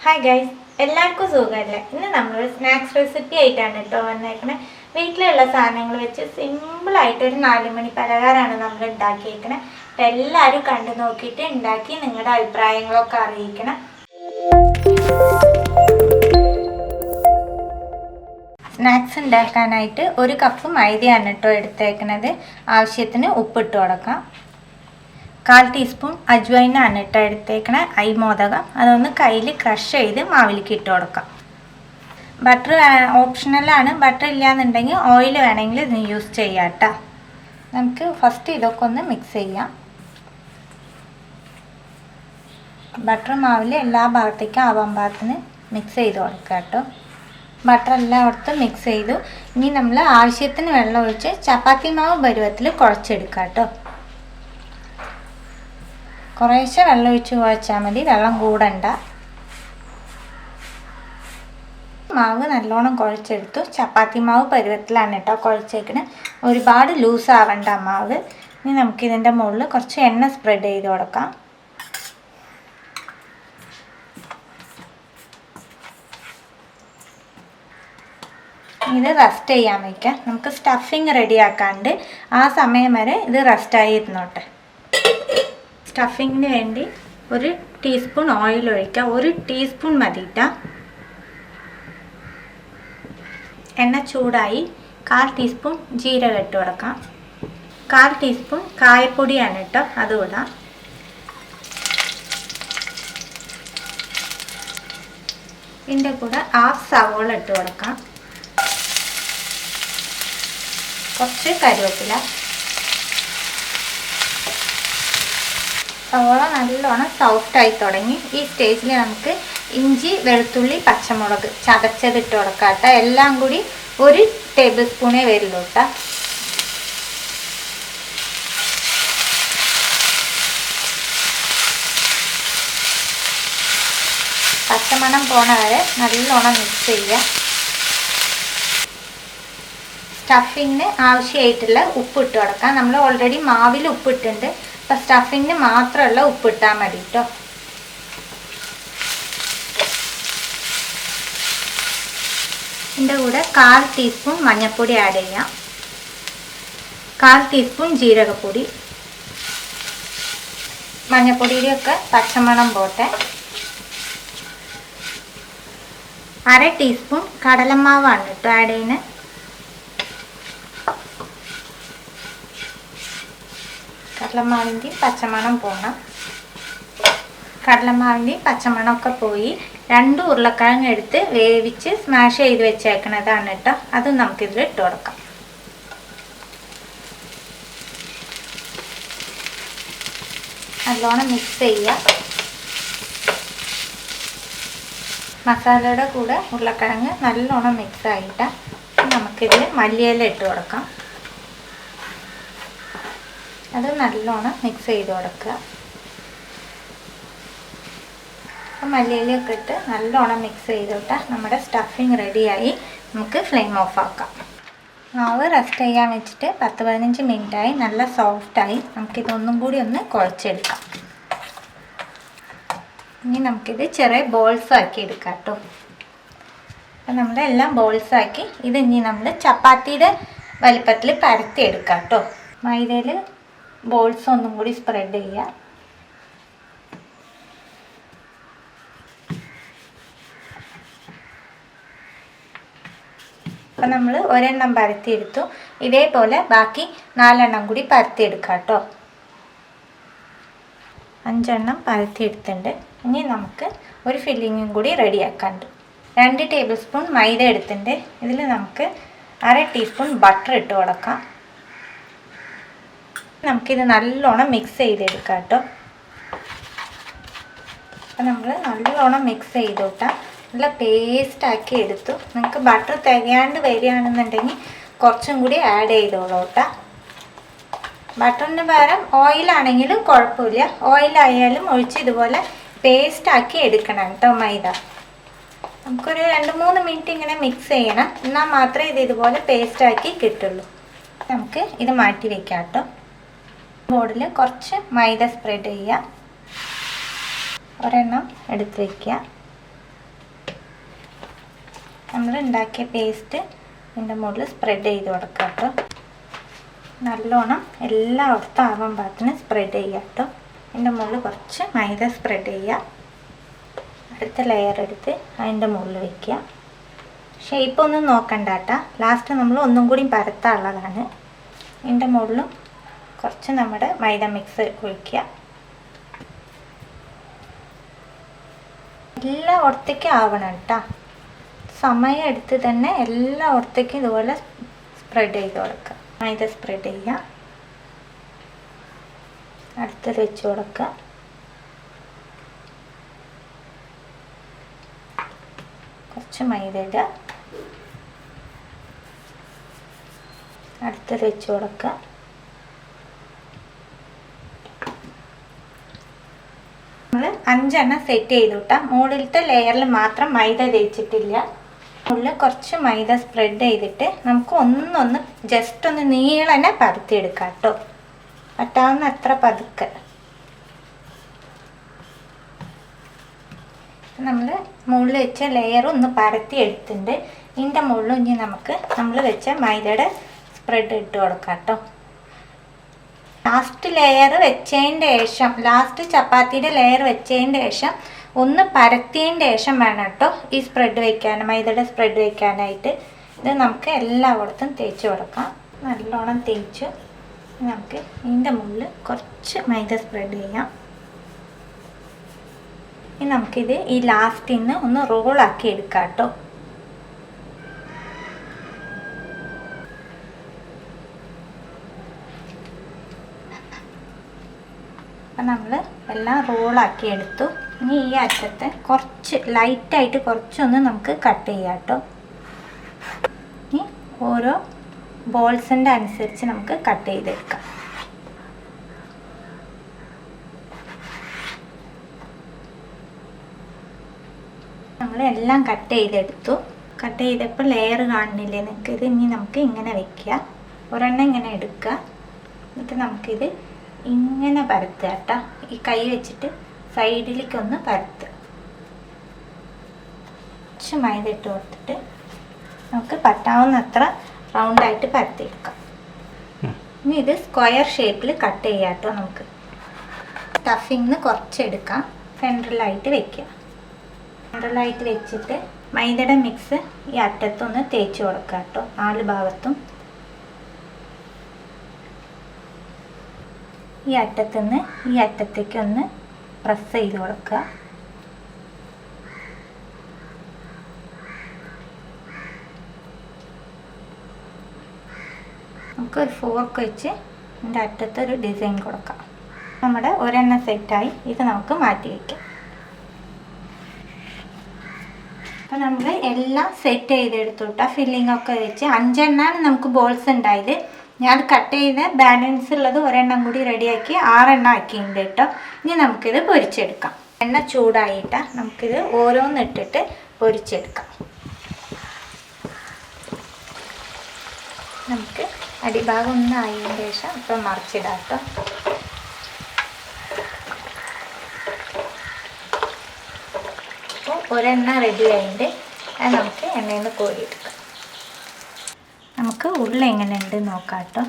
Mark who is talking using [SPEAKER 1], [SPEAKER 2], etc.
[SPEAKER 1] Hi guys, എല്ലാവർക്കും സുഖമല്ലേ? ഇന്ന് നമ്മളൊരു സ്നാക്സ് റെസിപ്പി ആയിട്ടാണ് കേട്ടോ വന്നേക്കണേ. വീട്ടിലുള്ള സാധനങ്ങൾ വെച്ച് സിമ്പിളായിട്ടൊരു 4 മണി പലഹാരമാണ് നമ്മൾ ഉണ്ടാക്കിയേക്കണേ. അപ്പം എല്ലാവരും കണ്ടു നോക്കിയിട്ട് ഉണ്ടാക്കി നിങ്ങളുടെ അഭിപ്രായങ്ങളൊക്കെ അറിയിക്കണം. സ്നാക്സ് ഉണ്ടാക്കാനായിട്ട് 1 കപ്പ് മൈദയാണ് കേട്ടോ എടുത്തേക്കണത്. ആവശ്യത്തിന് ഉപ്പിട്ട് കൊടുക്കാം. 1/4 ടീസ്പൂൺ അജ്വൈനാണ് കേട്ടോ എടുത്തേക്കണേ. അരിമോദകം അതൊന്ന് കയ്യിൽ ക്രഷ് ചെയ്ത് മാവിലേക്ക് ഇട്ട് കൊടുക്കാം. ബട്ടർ ഓപ്ഷണലാണ്. ബട്ടർ ഇല്ലയെന്നുണ്ടെങ്കിൽ ഓയിൽ വേണമെങ്കിൽ ഇത് യൂസ് ചെയ്യാം കേട്ടോ. നമുക്ക് ഫസ്റ്റ് ഇതൊക്കെ ഒന്ന് മിക്സ് ചെയ്യാം. ബട്ടർ മാവിൽ എല്ലാ ഭാഗത്തേക്കും ആവാൻ പാകത്തിന് മിക്സ് ചെയ്ത് കൊടുക്കുക കേട്ടോ. ബട്ടർ എല്ലായിടത്തും മിക്സ് ചെയ്തു. ഇനി നമ്മൾ ആവശ്യത്തിന് വെള്ളം ഒഴിച്ച് ചപ്പാത്തി മാവ് പരുവത്തിൽ കുഴച്ചെടുക്കുക കേട്ടോ. കുറേശ്ശെ വെള്ളം ഒഴിച്ച് കുഴച്ചാൽ മതി, വെള്ളം കൂടണ്ട. മാവ് നല്ലോണം കുഴച്ചെടുത്തു. ചപ്പാത്തി മാവ് പരുവത്തിലാണ് കേട്ടോ കുഴച്ചേക്കണത്. ഒരുപാട് ലൂസ് ആവണ്ട മാവ്. ഇനി നമുക്കിതിൻ്റെ മുകളിൽ കുറച്ച് എണ്ണ സ്പ്രെഡ് ചെയ്ത് കൊടുക്കാം. ഇത് റെസ്റ്റ് ചെയ്യാൻ വയ്ക്കാം. നമുക്ക് സ്റ്റഫിങ് റെഡിയാക്കാണ്ട് ആ സമയം വരെ ഇത് റെസ്റ്റായി ഇരുന്നോട്ടെ. സ്റ്റഫിങ്ങിന് വേണ്ടി 1 ടീസ്പൂൺ ഓയിൽ ഒഴിക്കുക. 1 ടീസ്പൂൺ മതിയിട്ടാ. എണ്ണ ചൂടായി 1/4 ടീസ്പൂൺ ജീരകം ഇട്ട് കൊടുക്കാം. 1/4 ടീസ്പൂൺ കായപ്പൊടിയാണ് കേട്ടോ, അത് ഇടാം. ഇതിൻ്റെ കൂടെ 1/2 സവോള ഇട്ട് കൊടുക്കാം. കുറച്ച് കറിവേപ്പില. സവോള നല്ലോണം സോഫ്റ്റായി തുടങ്ങി. ഈ സ്റ്റേജിൽ നമുക്ക് ഇഞ്ചി, വെളുത്തുള്ളി, പച്ചമുളക് ചതച്ചതിട്ട് കൊടുക്കാം കേട്ടോ. എല്ലാം കൂടി 1 ടേബിൾ സ്പൂണേ വരുള്ളൂ കേട്ടോ. പച്ചമണം പോണ വരെ നല്ലോണം മിക്സ് ചെയ്യുക. സ്റ്റഫിങ്ങിന് ആവശ്യമായിട്ടുള്ള ഉപ്പ് ഇട്ട് കൊടുക്കാം. നമ്മൾ ഓൾറെഡി മാവിൽ ഉപ്പിട്ടുണ്ട്. അപ്പം സ്റ്റഫിങ്ങിന് മാത്രമുള്ള ഉപ്പിട്ടാൽ മതി കേട്ടോ. ഇതിൻ്റെ കൂടെ 1/4 ടീസ്പൂൺ മഞ്ഞൾപ്പൊടി ആഡ് ചെയ്യാം. 1/4 ടീസ്പൂൺ ജീരകപ്പൊടി. മഞ്ഞൾപ്പൊടിയുടെയൊക്കെ പച്ചമണം പോട്ടെ. 1/2 ടീസ്പൂൺ കടലമാവാണ് കേട്ടോ ആഡ് ചെയ്യുന്നത്. കടലമാവിൻ്റെ പച്ചമണം പോകണം. കടലമാവിൻ്റെ പച്ചമണമൊക്കെ പോയി 2 ഉരുളക്കിഴങ്ങ് എടുത്ത് വേവിച്ച് സ്മാഷ് ചെയ്ത് വെച്ചേക്കണതാണ് കേട്ടോ. അതും നമുക്കിതിൽ ഇട്ട് കൊടുക്കാം. നല്ലോണം മിക്സ് ചെയ്യുക. മസാലയുടെ കൂടെ ഉരുളക്കിഴങ്ങ് നല്ലോണം മിക്സ് ആയിട്ട് നമുക്കിതിൽ മല്ലിയില ഇട്ട് കൊടുക്കാം. അത് നല്ലോണം മിക്സ് ചെയ്ത് കൊടുക്കുക. അപ്പം മല്ലിയിലൊക്കെ ഇട്ട് നല്ലോണം മിക്സ് ചെയ്തിട്ട് നമ്മുടെ സ്റ്റഫിങ് റെഡിയായി. നമുക്ക് ഫ്ലെയിം ഓഫ് ആക്കാം. മാവ് റെസ്റ്റ് ചെയ്യാൻ വെച്ചിട്ട് 10-15 മിനിറ്റായി. നല്ല സോഫ്റ്റായി. നമുക്കിതൊന്നും കൂടി ഒന്ന് കുഴച്ചെടുക്കാം. ഇനി നമുക്കിത് ചെറിയ ബോൾസ് ആക്കി എടുക്കാം കേട്ടോ. അപ്പം നമ്മളെല്ലാം ബോൾസാക്കി ഇത് ഇനി നമ്മൾ ചപ്പാത്തിയുടെ വലിപ്പത്തിൽ പരത്തി എടുക്കാം കേട്ടോ. മൈദയിൽ ബോൾസ് ഒന്നും കൂടി സ്പ്രെഡ് ചെയ്യുക. അപ്പം നമ്മൾ ഒരെണ്ണം പരത്തിയെടുത്തു. ഇതേപോലെ ബാക്കി 4 എണ്ണം കൂടി പരത്തിയെടുക്കാം കേട്ടോ. 5 എണ്ണം പരത്തിയെടുത്തിട്ടുണ്ട്. ഇനി നമുക്ക് ഒരു ഫില്ലിങ്ങും കൂടി റെഡിയാക്കാനുണ്ട്. 2 ടേബിൾ സ്പൂൺ മൈദ എടുത്തിട്ടുണ്ട്. ഇതിൽ നമുക്ക് 1/2 ടീസ്പൂൺ ബട്ടർ ഇട്ട് കൊടുക്കാം. നമുക്കിത് നല്ലോണം മിക്സ് ചെയ്തെടുക്കാം കേട്ടോ. അപ്പം നമ്മൾ നല്ലോണം മിക്സ് ചെയ്തോട്ടാൽ നല്ല പേസ്റ്റാക്കി എടുത്തു. നിങ്ങൾക്ക് ബട്ടർ തികയാണ്ട് വരികയാണെന്നുണ്ടെങ്കിൽ കുറച്ചും കൂടി ആഡ് ചെയ്തോളൂ കേട്ടോ. ബട്ടറിന് പകരം ഓയിലാണെങ്കിലും കുഴപ്പമില്ല. ഓയിലായാലും ഒഴിച്ച് ഇതുപോലെ പേസ്റ്റാക്കി എടുക്കണം കേട്ടോ മൈദ. നമുക്കൊരു 2-3 മിനിറ്റ് ഇങ്ങനെ മിക്സ് ചെയ്യണം. എന്നാൽ മാത്രമേ ഇത് ഇതുപോലെ പേസ്റ്റാക്കി കിട്ടുള്ളൂ. നമുക്ക് ഇത് മാറ്റി വെക്കാം കേട്ടോ. ബോർഡിൽ കുറച്ച് മൈദ സ്പ്രെഡ് ചെയ്യുക. ഒരെണ്ണം എടുത്ത് വയ്ക്കുക. നമ്മൾ ഉണ്ടാക്കിയ പേസ്റ്റ് ഇതിൻ്റെ മുകളിൽ സ്പ്രെഡ് ചെയ്ത് കൊടുക്കാം കേട്ടോ. നല്ലോണം എല്ലായിടത്തും ആവാൻ പാകത്തിന് സ്പ്രെഡ് ചെയ്യുക കേട്ടോ. അതിൻ്റെ മുകളിൽ കുറച്ച് മൈദ സ്പ്രെഡ് ചെയ്യുക. അടുത്ത ലെയർ എടുത്ത് അതിൻ്റെ മുകളിൽ വയ്ക്കുക. ഷേപ്പൊന്നും നോക്കണ്ട കേട്ടോ, ലാസ്റ്റ് നമ്മൾ ഒന്നും കൂടി പരത്താനുള്ളതാണ്. ഇതിൻ്റെ മുകളിലും കുറച്ച് നമ്മുടെ മൈദ മിക്സ് ഒഴിക്കുക. എല്ലായിടത്തേക്കും ആവണം കേട്ടോ. സമയം എടുത്ത് തന്നെ എല്ലായിടത്തേക്കും ഇതുപോലെ സ്പ്രെഡ് ചെയ്ത് കൊടുക്കുക. മൈദ സ്പ്രെഡ് ചെയ്യുക. അടുത്തത് വെച്ച് കൊടുക്കുക. കുറച്ച് മൈദ ഇടുക. അടുത്തത് വെച്ച് കൊടുക്കുക. നമ്മൾ 5 എണ്ണം സെറ്റ് ചെയ്തു കേട്ടോ. മുകളിലത്തെ ലെയറിൽ മാത്രം മൈദ തേച്ചിട്ടില്ല. മുകളിൽ കുറച്ച് മൈദ സ്പ്രെഡ് ചെയ്തിട്ട് നമുക്ക് ഒന്നൊന്ന് ജസ്റ്റ് ഒന്ന് നീളനെ പരത്തിയെടുക്കാം കേട്ടോ. പറ്റാവുന്ന അത്ര പതുക്കെ. നമ്മൾ മുകളിൽ വെച്ച ലെയർ ഒന്ന് പരത്തി എടുത്തിട്ടുണ്ട്. ഇതിൻ്റെ മുകളിൽ ഇനി നമുക്ക് നമ്മൾ വെച്ച മൈദയുടെ സ്പ്രെഡ് ഇട്ട് കൊടുക്കാം കേട്ടോ. ലാസ്റ്റ് ലെയർ വെച്ചതിൻ്റെ ശേഷം, ലാസ്റ്റ് ചപ്പാത്തിയുടെ ലെയർ വെച്ചതിൻ്റെ ശേഷം ഒന്ന് പരത്തിയതിൻ്റെ ശേഷം വേണം കേട്ടോ ഈ സ്പ്രെഡ് വയ്ക്കാൻ, മൈദയുടെ സ്പ്രെഡ് വയ്ക്കാനായിട്ട്. ഇത് നമുക്ക് എല്ലായിടത്തും തേച്ച് കൊടുക്കാം. നല്ലോണം തേച്ച് നമുക്ക് ഇതിൻ്റെ മുകളിൽ കുറച്ച് മൈദ സ്പ്രെഡ് ചെയ്യാം. ഇനി നമുക്കിത് ഈ ലാസ്റ്റിൽ നിന്ന് ഒന്ന് റോളാക്കി എടുക്കാം കേട്ടോ. അപ്പം നമ്മൾ എല്ലാം റോളാക്കി എടുത്തു. ഇനി ഈ അറ്റത്തെ കുറച്ച് ലൈറ്റായിട്ട് കുറച്ചൊന്ന് നമുക്ക് കട്ട് ചെയ്യാം കേട്ടോ. ഇനി ഓരോ ബോൾസിൻ്റെ അനുസരിച്ച് നമുക്ക് കട്ട് ചെയ്തെടുക്കാം. നമ്മളെല്ലാം കട്ട് ചെയ്തെടുത്തു. കട്ട് ചെയ്തപ്പോൾ ലെയർ കാണുന്നില്ലേ നിങ്ങൾക്ക്? ഇത് ഇനി നമുക്ക് ഇങ്ങനെ വെക്കുക. ഒരെണ്ണം ഇങ്ങനെ എടുക്കുക. എന്നിട്ട് നമുക്കിത് ഇങ്ങനെ പരത്തുക കേട്ടോ. ഈ കൈ വെച്ചിട്ട് സൈഡിലേക്കൊന്ന് പരത്തുക. കുറച്ച് മൈദ ഇട്ട് കൊടുത്തിട്ട് നമുക്ക് പറ്റാവുന്നത്ര റൗണ്ടായിട്ട് പരത്തിയെടുക്കാം. ഇനി ഇത് സ്ക്വയർ ഷേപ്പിൽ കട്ട് ചെയ്യാം കേട്ടോ. നമുക്ക് സ്റ്റഫിങ് കുറച്ചെടുക്കാം. സെൻട്രലായിട്ട് വെക്കുക. സെൻട്രലായിട്ട് വെച്ചിട്ട് മൈദയുടെ മിക്സ് ഈ അറ്റത്തൊന്ന് തേച്ച് കൊടുക്കുക കേട്ടോ. 4 ഭാഗത്തും. ഈ അറ്റത്തുനിന്ന് ഈ അറ്റത്തേക്ക് ഒന്ന് പ്രസ് ചെയ്ത് കൊടുക്കുക. നമുക്കൊരു ഫോർക്ക് വെച്ച് ഇതിൻ്റെ അറ്റത്തൊരു ഡിസൈൻ കൊടുക്കാം. നമ്മുടെ ഒരെണ്ണം സെറ്റായി. ഇത് നമുക്ക് മാറ്റി വയ്ക്കാം. അപ്പോൾ നമ്മൾ എല്ലാം സെറ്റ് ചെയ്തെടുത്തുട്ടാ. ഫില്ലിംഗ് ഒക്കെ വെച്ച് 5 എണ്ണമാണ് നമുക്ക് ബോൾസ് ഉണ്ടായത്. ഞാൻ കട്ട് ചെയ്ത് ബാലൻസ് ഉള്ളത് ഒരെണ്ണം കൂടി റെഡിയാക്കി 6 എണ്ണം ആക്കിയിട്ടുണ്ട് കേട്ടോ. ഇനി നമുക്കിത് പൊരിച്ചെടുക്കാം. എണ്ണ ചൂടായിട്ടാ നമുക്കിത് ഓരോന്നിട്ടിട്ട് പൊരിച്ചെടുക്കാം. നമുക്ക് അടിഭാഗം ഒന്ന് ആയതിന് ശേഷം ഇപ്പം മറിച്ചിടാം കേട്ടോ. അപ്പോൾ ഒരെണ്ണം റെഡി ആയിട്ട് അത് നമുക്ക് എണ്ണയിൽ നിന്ന് കോരിയെടുക്കാം. നമുക്ക് ഉള്ള എങ്ങനെ ഉണ്ട് നോക്കാം കേട്ടോ.